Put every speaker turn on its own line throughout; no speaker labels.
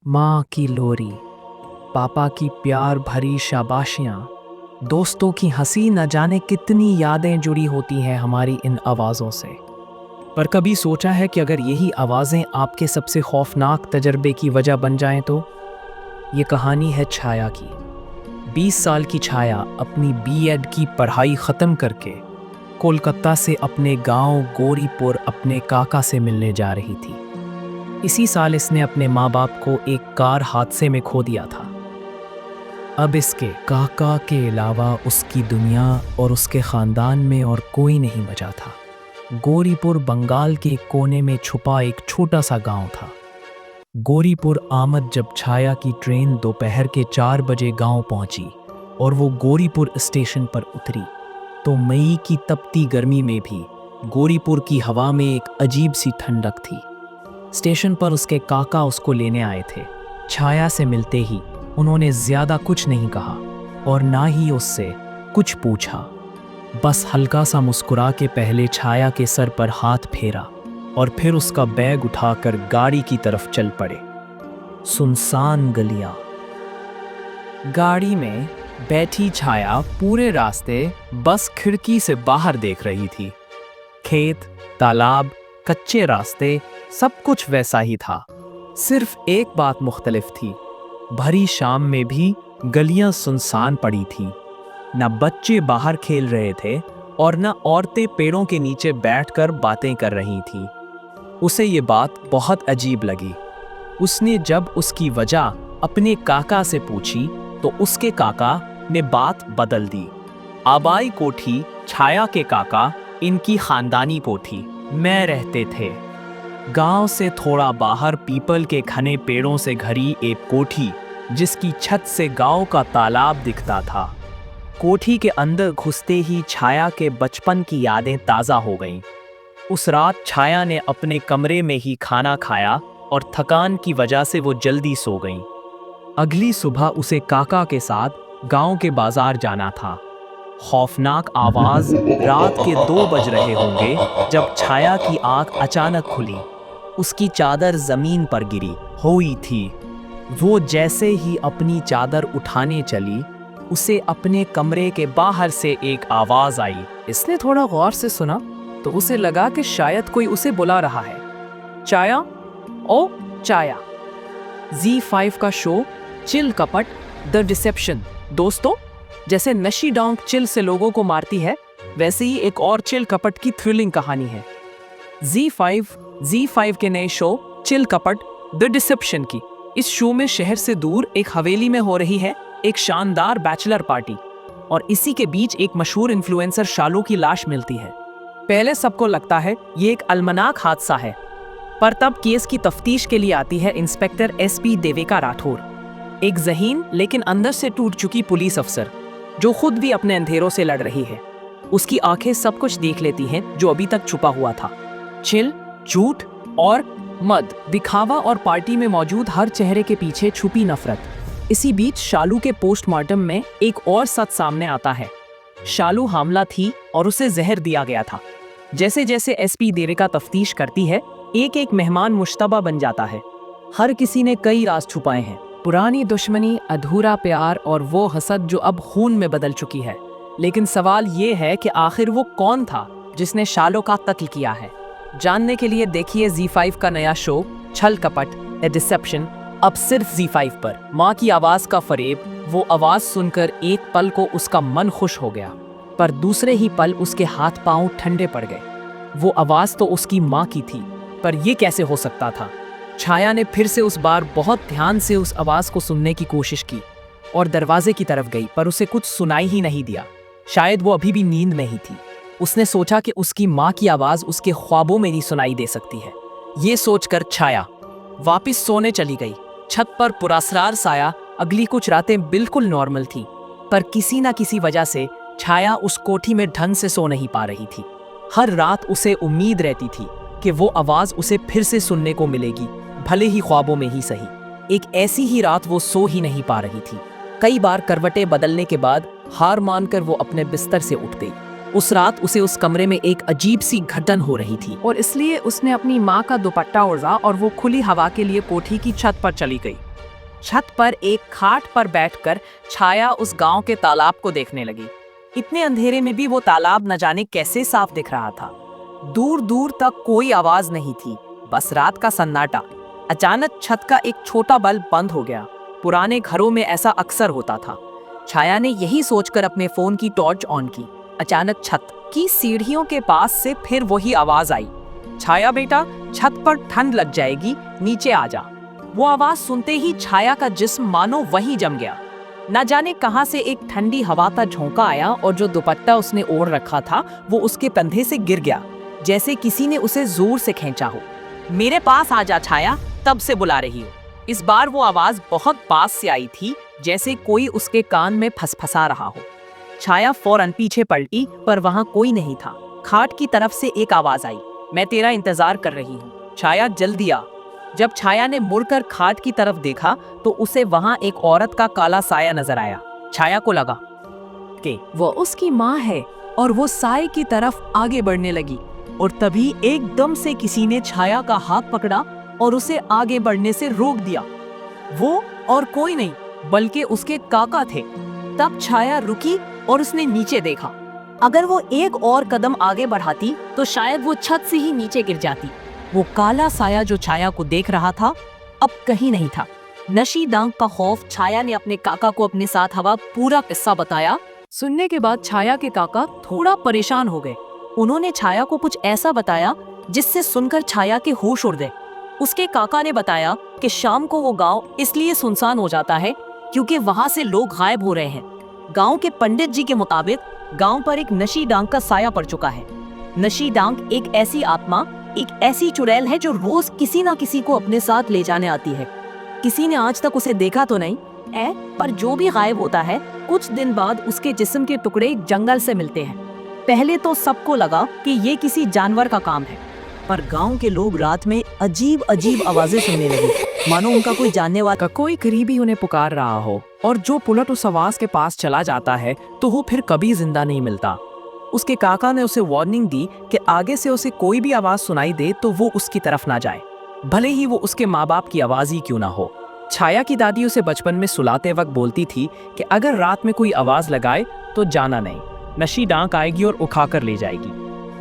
माँ की लोरी, पापा की प्यार भरी शाबाशियाँ, दोस्तों की हंसी, न जाने कितनी यादें जुड़ी होती हैं हमारी इन आवाज़ों से। पर कभी सोचा है कि अगर यही आवाज़ें आपके सबसे खौफनाक तजर्बे की वजह बन जाएं तो? ये कहानी है छाया की। 20 साल की छाया अपनी बीएड की पढ़ाई ख़त्म करके कोलकाता से अपने गांव गौरीपुर अपने काका से मिलने जा रही थी। इसी साल इसने अपने माँ बाप को एक कार हादसे में खो दिया था। अब इसके काका के अलावा उसकी दुनिया और उसके ख़ानदान में और कोई नहीं बचा था। गौरीपुर बंगाल के कोने में छुपा एक छोटा सा गांव था। गौरीपुर आमद जब छाया की ट्रेन दोपहर के 4 बजे गांव पहुंची और वो गौरीपुर स्टेशन पर उतरी, तो मई की तपती गर्मी में भी गौरीपुर की हवा में एक अजीब सी ठंडक थी। स्टेशन पर उसके काका उसको लेने आए थे। छाया से मिलते ही उन्होंने ज्यादा कुछ नहीं कहा और ना ही उससे कुछ पूछा। बस हल्का सा मुस्कुरा के पहले छाया के सर पर हाथ फेरा और फिर उसका बैग उठाकर गाड़ी की तरफ चल पड़े। सुनसान गलियां। गाड़ी में बैठी छाया पूरे रास्ते बस खिड़की से बाहर देख रही थी। खेत, तालाब, कच्चे रास्ते, सब कुछ वैसा ही था। सिर्फ एक बात मुख्तलिफ थी। भरी शाम में भी गलियां सुनसान पड़ी थी। न बच्चे बाहर खेल रहे थे और न औरतें पेड़ों के नीचे बैठकर बातें कर रही थीं। उसे ये बात बहुत अजीब लगी। उसने जब उसकी वजह अपने काका से पूछी तो उसके काका ने बात बदल दी। आबाई कोठी छाया के काका इनकी खानदानी कोठी में रहते थे। गांव से थोड़ा बाहर पीपल के घने पेड़ों से घिरी एक कोठी, जिसकी छत से गांव का तालाब दिखता था। कोठी के अंदर घुसते ही छाया के बचपन की यादें ताज़ा हो गईं। उस रात छाया ने अपने कमरे में ही खाना खाया और थकान की वजह से वो जल्दी सो गईं। अगली सुबह उसे काका के साथ गांव के बाजार जाना था। खौफनाक आवाज रात के 2 बज रहे होंगे जब छाया की आंख अचानक खुली। उसकी चादर जमीन पर गिरी हुई थी। वो जैसे ही अपनी चादर उठाने चली, उसे अपने कमरे के बाहर से एक आवाज आई। इसने थोड़ा गौर से सुना तो उसे लगा कि शायद कोई उसे बुला रहा है। चाया, ओ चाया। Z5 का शो चिल कपट द डिसेप्शन। दोस्तों, जैसे नशी डोंक चिल से लोगों को मारती है, वैसे ही एक और चिल कपट की थ्रिलिंग कहानी है। Z5 के नए शो चिल कपट द डिसेप्शन की। इस शो में शहर से दूर एक हवेली में हो रही है एक शानदार बैचलर पार्टी और इसी के बीच एक मशहूर इन्फ्लुएंसर शालू की लाश मिलती है। पहले सबको लगता है ये एक अलमनाक हादसा है, पर तब केस की तफ्तीश के लिए आती है इंस्पेक्टर SP देविका राठौर, एक ज़हीन लेकिन अंदर से टूट चुकी पुलिस अफसर जो खुद भी अपने अंधेरों से लड़ रही है। उसकी आंखें सब कुछ देख लेती हैं जो अभी तक छुपा हुआ था। चिल, झूठ और मद, दिखावा और पार्टी में मौजूद हर चेहरे के पीछे छुपी नफरत। इसी बीच शालू के पोस्टमार्टम में एक और सच सामने आता है। शालू हामला थी और उसे जहर दिया गया था। जैसे जैसे SP देविका तफ्तीश करती है, एक एक मेहमान मुश्तबा बन जाता है। हर किसी ने कई राज छुपाए हैं। पुरानी दुश्मनी, अधूरा प्यार और वो हसद जो अब खून में बदल चुकी है। लेकिन सवाल ये है कि आखिर वो कौन था जिसने शालू का कत्ल किया है? जानने के लिए देखिए Z5 का नया शो छल कपट द डिसेप्शन, अब सिर्फ Z5 पर। माँ की आवाज का फरेब। वो आवाज सुनकर एक पल को उसका मन खुश हो गया, पर दूसरे ही पल उसके हाथ पांव ठंडे पड़ गए। वो आवाज तो उसकी माँ की थी, पर यह कैसे हो सकता था? छाया ने फिर से उस बार बहुत ध्यान से उस आवाज को सुनने की कोशिश की और दरवाजे की तरफ गई, पर उसे कुछ सुनाई ही नहीं दिया। शायद वो अभी भी नींद में ही थी। उसने सोचा कि उसकी माँ की आवाज उसके ख्वाबों में नहीं सुनाई दे सकती है। ये सोचकर छाया वापस सोने चली गई। छत पर पुरस्कार साया। अगली कुछ रातें बिल्कुल नॉर्मल थी, पर किसी ना किसी वजह से छाया उस कोठी में ढंग से सो नहीं पा रही थी। हर रात उसे उम्मीद रहती थी कि वो आवाज उसे फिर से सुनने को मिलेगी, भले ही ख्वाबों में ही सही। एक ऐसी ही रात वो सो ही नहीं पा रही थी। कई बार करवटें बदलने के बाद हार मानकर वो अपने बिस्तर से उठ गई। उस रात उसे उस कमरे में एक अजीब सी घटन हो रही थी और इसलिए उसने अपनी माँ का दुपट्टा ओढ़ा और वो खुली हवा के लिए कोठी की छत पर चली गई। छत पर एक खाट पर बैठकर छाया उस गांव के तालाब को देखने लगी। इतने अंधेरे में भी वो तालाब न जाने कैसे साफ दिख रहा था। दूर दूर तक कोई आवाज नहीं थी, बस रात का सन्नाटा। अचानक छत का एक छोटा बल्ब बंद हो गया। पुराने घरों में ऐसा अक्सर होता था। छाया ने यही सोचकर अपने फोन की टॉर्च ऑन की। अचानक छत की सीढ़ियों के पास से फिर वही आवाज आई, छाया बेटा, छत पर ठंड लग जाएगी, नीचे आ जा। वो आवाज सुनते ही छाया का जिस्म मानो वहीं जम गया। न जाने कहां से एक ठंडी हवा का झोंका आया और जो दुपट्टा उसने ओढ़ रखा था वो उसके कंधे से गिर गया, जैसे किसी ने उसे जोर से खींचा हो। मेरे पास आ जा छाया, तब से बुला रही हो। इस बार वो आवाज बहुत पास से आई थी, जैसे कोई उसके कान में फसफसा रहा हो। छाया फौरन पीछे पलटी, पर वहां कोई नहीं था। खाट की तरफ से एक आवाज आई, मैं तेरा इंतजार कर रही हूँ, छाया जल्दी आ। जब छाया ने मुड़कर खाट की तरफ देखा तो उसे वहां एक औरत का काला साया नजर आया। छाया को लगा कि वो उसकी माँ है और वो साए की तरफ आगे बढ़ने लगी। और तभी एकदम से किसी ने छाया का हाथ पकड़ा और उसे आगे बढ़ने से रोक दिया। वो और कोई नहीं बल्कि उसके काका थे। तब छाया रुकी और उसने नीचे देखा। अगर वो एक और कदम आगे बढ़ाती तो शायद वो छत से ही नीचे गिर जाती। वो काला साया जो छाया को देख रहा था अब कहीं नहीं था। नशी दांग का खौफ छाया ने अपने काका को अपने साथ हवा पूरा किस्सा बताया। सुनने के बाद छाया के काका थोड़ा परेशान हो गए। उन्होंने छाया को कुछ ऐसा बताया जिससे सुनकर छाया के होश उड़ गए। उसके काका ने बताया कि शाम को वो गांव इसलिए सुनसान हो जाता है क्योंकि वहां से लोग गायब हो रहे हैं। गांव के पंडित जी के मुताबिक गांव पर एक नशी डांग का साया पड़ चुका है। नशी डांग एक ऐसी आत्मा, एक ऐसी चुड़ैल है जो रोज किसी ना किसी को अपने साथ ले जाने आती है। किसी ने आज तक उसे देखा तो नहीं है, पर जो भी गायब होता है कुछ दिन बाद उसके जिस्म के टुकड़े जंगल से मिलते हैं। पहले तो सबको लगा कि ये किसी जानवर का काम है, पर गांव के लोग रात में अजीब अजीब आवाजें सुनने लगे, मानो उनका कोई जानने वाला कोई करीबी उन्हें पुकार रहा हो। और जो पुलट उस आवाज के पास चला जाता है तो वो फिर कभी जिंदा नहीं मिलता। उसके काका ने उसे वार्निंग दी कि आगे से उसे कोई भी आवाज सुनाई दे तो वो उसकी तरफ ना जाए, भले ही वो उसके माँ बाप की आवाज ही क्यों ना हो। छाया की दादी उसे बचपन में सुलाते वक्त बोलती थी कि अगर रात में कोई आवाज लगाए तो जाना नहीं, नशी डांक आएगी और उठा कर ले जाएगी।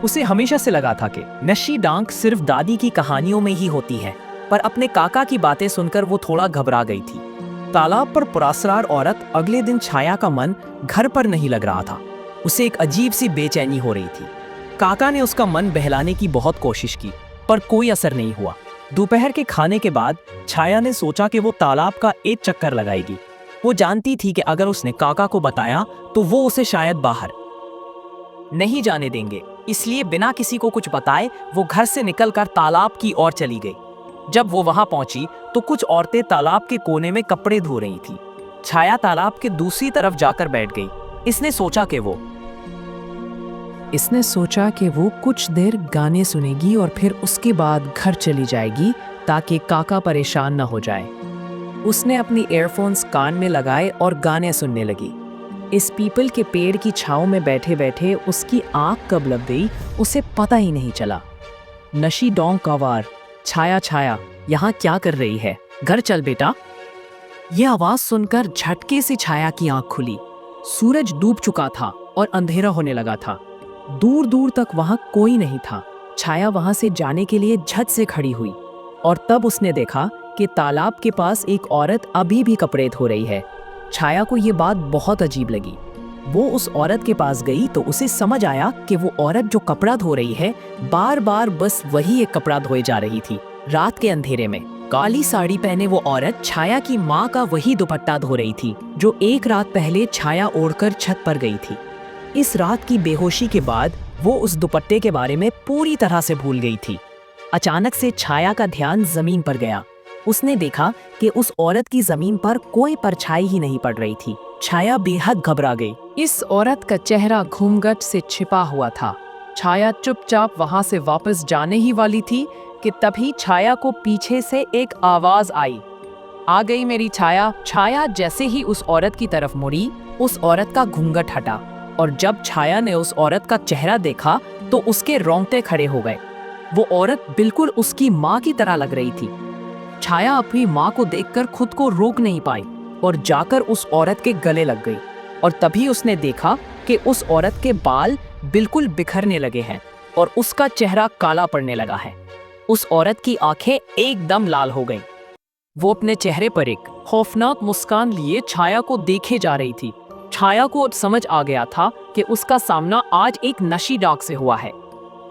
उसे हमेशा से लगा था कि नशी डांक सिर्फ दादी की कहानियों में ही होती है, पर अपने काका की बातें सुनकर वो थोड़ा घबरा गई थी। तालाब पर पुरस्कार औरत अगले दिन छाया का मन घर पर नहीं लग रहा था। उसे एक अजीब सी बेचैनी हो रही थी। काका ने उसका मन बहलाने की बहुत कोशिश की, पर कोई असर नहीं हुआ। दोपहर के खाने के बाद छाया ने सोचा कि वो तालाब का एक चक्कर लगाएगी। वो जानती थी कि अगर उसने काका को बताया तो वो उसे शायद बाहर नहीं जाने देंगे, इसलिए बिना किसी को कुछ बताए वो घर से निकलकर तालाब की ओर चली गई। जब वो वहां पहुंची तो कुछ औरतें तालाब के कोने में कपड़े धो रही थी। छाया तालाब के दूसरी तरफ जाकर बैठ गई। इसने सोचा कि वो कुछ देर गाने सुनेगी और फिर उसके बाद घर चली जाएगी ताकि काका परेशान न हो जाए। उसने अपनी ईयरफोन्स कान में लगाए और गाने सुनने लगी। इस पीपल के पेड़ की छांव में बैठे बैठे उसकी आंख कब लग गई उसे पता ही नहीं चला। नशी डोंग कावार, छाया छाया यहाँ क्या कर रही है, घर चल बेटा। यह आवाज सुनकर झटके से छाया की आंख खुली। सूरज डूब चुका था और अंधेरा होने लगा था। दूर दूर तक वहां कोई नहीं था। छाया वहां से जाने के लिए झट से खड़ी हुई और तब उसने देखा कि तालाब के पास एक औरत अभी भी कपड़े धो रही है। छाया को ये बात बहुत अजीब लगी। वो उस औरत के पास गई तो उसे समझ आया कि वो औरत जो कपड़ा धो रही है बार बार बस वही एक कपड़ा धोए जा रही थी। रात के अंधेरे में काली साड़ी पहने वो औरत छाया की माँ का वही दुपट्टा धो रही थी जो एक रात पहले छाया ओढ़कर छत पर गई थी। इस रात की बेहोशी के बाद वो उस दुपट्टे के बारे में पूरी तरह से भूल गई थी। अचानक से छाया का ध्यान जमीन पर गया। उसने देखा कि उस औरत की जमीन पर कोई परछाई ही नहीं पड़ रही थी। छाया बेहद घबरा गई। इस औरत का चेहरा घूंघट से छिपा हुआ था। छाया चुपचाप वहां से वापस जाने ही वाली थी कि तभी छाया को पीछे से एक आवाज आई, आ गई मेरी छाया। छाया जैसे ही उस औरत की तरफ मुड़ी, उस औरत का घूंघट हटा और जब छाया ने उस औरत का चेहरा देखा तो उसके रोंगटे खड़े हो गए। वो औरत बिल्कुल उसकी माँ की तरह लग रही थी। छाया अपनी माँ को देखकर खुद को रोक नहीं पाई और जाकर उस औरत के गले लग गई। और तभी उसने देखा कि उस औरत के बाल बिल्कुल बिखरने लगे हैं और उसका चेहरा काला पड़ने लगा है। उस औरत की आंखें एकदम लाल हो गईं। वो अपने चेहरे पर एक खौफनाक मुस्कान लिए छाया को देखे जा रही थी। छाया को अब समझ आ गया था कि उसका सामना आज एक नशी डाक से हुआ है।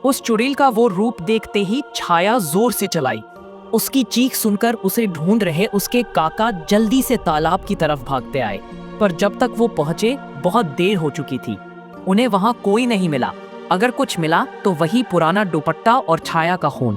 उस चुड़ैल का वो रूप देखते ही छाया जोर से चलाई। उसकी चीख सुनकर उसे ढूंढ रहे उसके काका जल्दी से तालाब की तरफ भागते आए, पर जब तक वो पहुंचे बहुत देर हो चुकी थी। उन्हें वहां कोई नहीं मिला। अगर कुछ मिला तो वही पुराना दुपट्टा और छाया का खून।